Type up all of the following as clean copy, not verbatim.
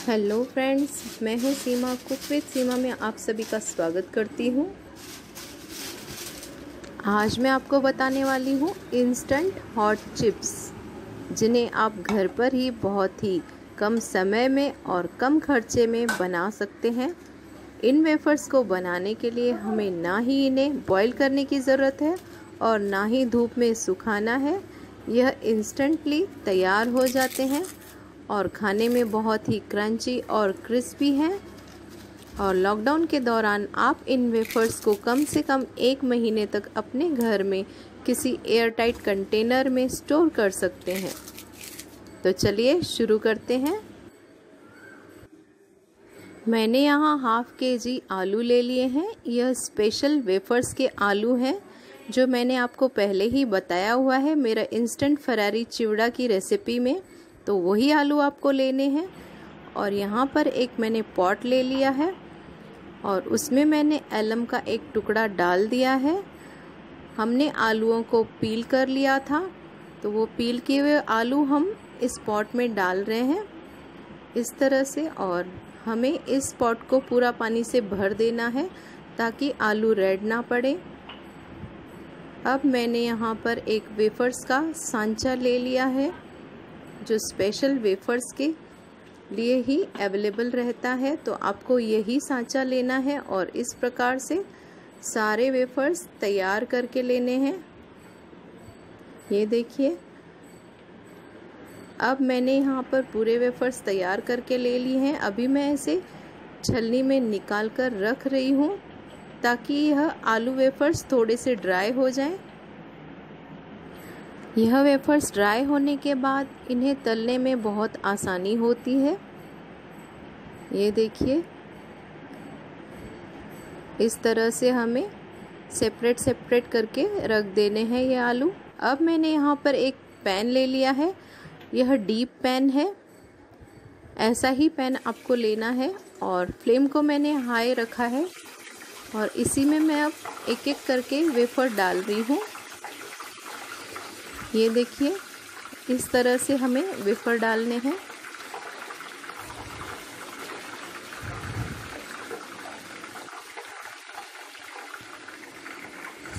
Hello friends, मैं हूं सीमा। Cook with सीमा में आप सभी का स्वागत करती हूं। आज मैं आपको बताने वाली हूं इंस्टेंट हॉट चिप्स, जिन्हें आप घर पर ही बहुत ही कम समय में और कम खर्चे में बना सकते हैं। इन वेफर्स को बनाने के लिए हमें ना ही इन्हें बॉईल करने की ज़रूरत है और ना ही धूप में सुखाना है। यह इंस्टेंटली तैयार हो जाते हैं और खाने में बहुत ही क्रंची और क्रिस्पी हैं। और लॉकडाउन के दौरान आप इन वेफर्स को कम से कम 1 महीने तक अपने घर में किसी एयरटाइट कंटेनर में स्टोर कर सकते हैं। तो चलिए शुरू करते हैं। मैंने यहाँ ½ kg आलू ले लिए हैं। यह स्पेशल वेफर्स के आलू हैं जो मैंने आपको पहले ही बताया हुआ है मेरा इंस्टेंट फरारी चिवड़ा की रेसिपी में, तो वही आलू आपको लेने हैं। और यहाँ पर एक मैंने पॉट ले लिया है और उसमें मैंने एलम का एक टुकड़ा डाल दिया है। हमने आलूओं को पील कर लिया था, तो वो पील किए हुए आलू हम इस पॉट में डाल रहे हैं इस तरह से। और हमें इस पॉट को पूरा पानी से भर देना है ताकि आलू रेड ना पड़े। अब मैंने यहाँ पर एक वेफर्स का सांचा ले लिया है जो स्पेशल वेफर्स के लिए ही अवेलेबल रहता है, तो आपको यही सांचा लेना है और इस प्रकार से सारे वेफर्स तैयार करके लेने हैं। ये देखिए, अब मैंने यहाँ पर पूरे वेफर्स तैयार करके ले लिए हैं। अभी मैं इसे छलनी में निकाल कर रख रही हूँ ताकि यह आलू वेफर्स थोड़े से ड्राई हो जाएं। यह वेफर्स ड्राई होने के बाद इन्हें तलने में बहुत आसानी होती है। ये देखिए, इस तरह से हमें सेपरेट करके रख देने हैं ये आलू। अब मैंने यहाँ पर एक पैन ले लिया है। यह डीप पैन है, ऐसा ही पैन आपको लेना है। और फ्लेम को मैंने हाई रखा है और इसी में मैं अब एक एक करके वेफर डाल रही हूँ। ये देखिए, इस तरह से हमें वेफर डालने हैं।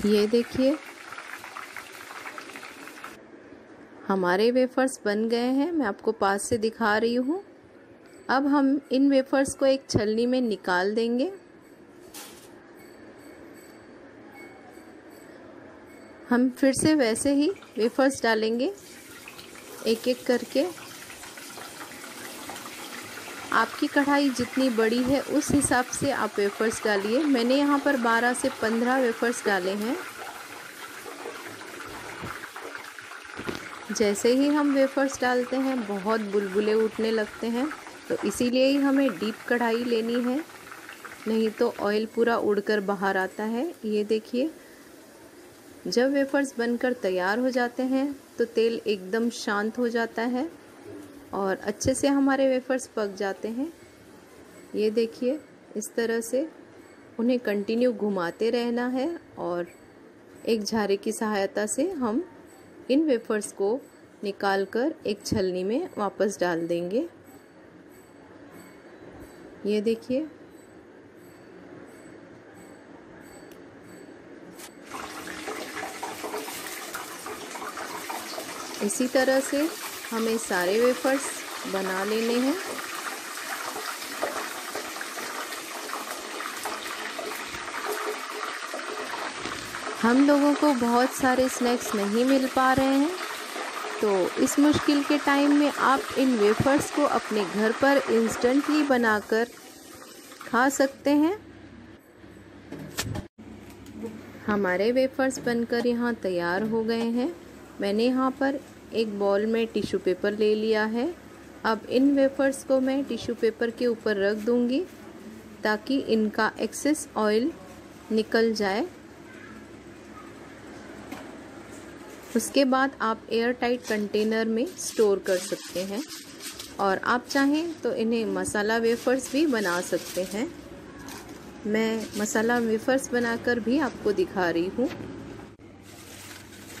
ये देखिए, हमारे वेफर्स बन गए हैं। मैं आपको पास से दिखा रही हूँ। अब हम इन वेफर्स को एक छलनी में निकाल देंगे। हम फिर से वैसे ही वेफर्स डालेंगे एक एक करके। आपकी कढ़ाई जितनी बड़ी है उस हिसाब से आप वेफर्स डालिए। मैंने यहाँ पर 12 से 15 वेफर्स डाले हैं। जैसे ही हम वेफर्स डालते हैं बहुत बुलबुले उठने लगते हैं, तो इसीलिए ही हमें डीप कढ़ाई लेनी है, नहीं तो ऑयल पूरा उड़कर बाहर आता है। ये देखिए, जब वेफर्स बनकर तैयार हो जाते हैं तो तेल एकदम शांत हो जाता है और अच्छे से हमारे वेफर्स पक जाते हैं। ये देखिए, इस तरह से उन्हें कंटिन्यू घुमाते रहना है और एक झारे की सहायता से हम इन वेफर्स को निकालकर एक छलनी में वापस डाल देंगे। ये देखिए, इसी तरह से हमें सारे वेफर्स बना लेने हैं। हम लोगों को बहुत सारे स्नैक्स नहीं मिल पा रहे हैं, तो इस मुश्किल के टाइम में आप इन वेफर्स को अपने घर पर इंस्टेंटली बनाकर खा सकते हैं। हमारे वेफर्स बनकर यहाँ तैयार हो गए हैं। मैंने यहाँ पर एक बॉल में टिश्यू पेपर ले लिया है। अब इन वेफर्स को मैं टिश्यू पेपर के ऊपर रख दूँगी ताकि इनका एक्सेस ऑयल निकल जाए। उसके बाद आप एयर टाइट कंटेनर में स्टोर कर सकते हैं और आप चाहें तो इन्हें मसाला वेफर्स भी बना सकते हैं। मैं मसाला वेफर्स बनाकर भी आपको दिखा रही हूँ।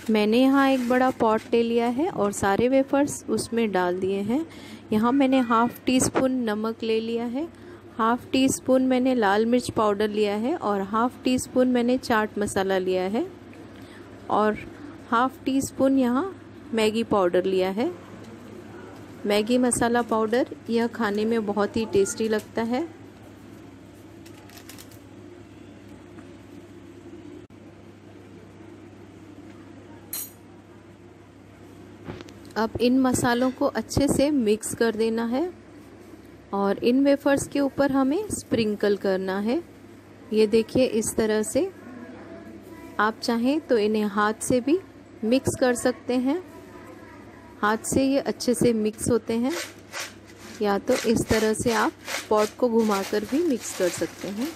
मैंने यहाँ एक बड़ा पॉट ले लिया है और सारे वेफर्स उसमें डाल दिए हैं। यहाँ मैंने हाफ़ टी स्पून नमक ले लिया है, हाफ़ टी स्पून मैंने लाल मिर्च पाउडर लिया है और हाफ़ टी स्पून मैंने चाट मसाला लिया है और हाफ़ टी स्पून यहाँ मैगी पाउडर लिया है। मैगी मसाला पाउडर यह खाने में बहुत ही टेस्टी लगता है। अब इन मसालों को अच्छे से मिक्स कर देना है और इन वेफर्स के ऊपर हमें स्प्रिंकल करना है। ये देखिए इस तरह से। आप चाहें तो इन्हें हाथ से भी मिक्स कर सकते हैं, हाथ से ये अच्छे से मिक्स होते हैं, या तो इस तरह से आप पॉट को घुमाकर भी मिक्स कर सकते हैं।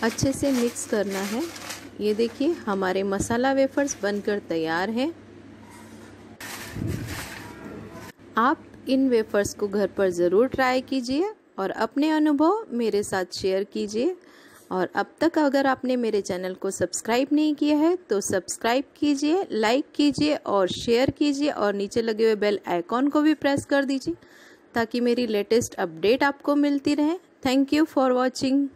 अच्छे से मिक्स करना है। ये देखिए हमारे मसाला वेफर्स बनकर तैयार हैं। आप इन वेफर्स को घर पर ज़रूर ट्राई कीजिए और अपने अनुभव मेरे साथ शेयर कीजिए। और अब तक अगर आपने मेरे चैनल को सब्सक्राइब नहीं किया है तो सब्सक्राइब कीजिए, लाइक कीजिए और शेयर कीजिए और नीचे लगे हुए बेल आइकॉन को भी प्रेस कर दीजिए ताकि मेरी लेटेस्ट अपडेट आपको मिलती रहे। Thank you for watching.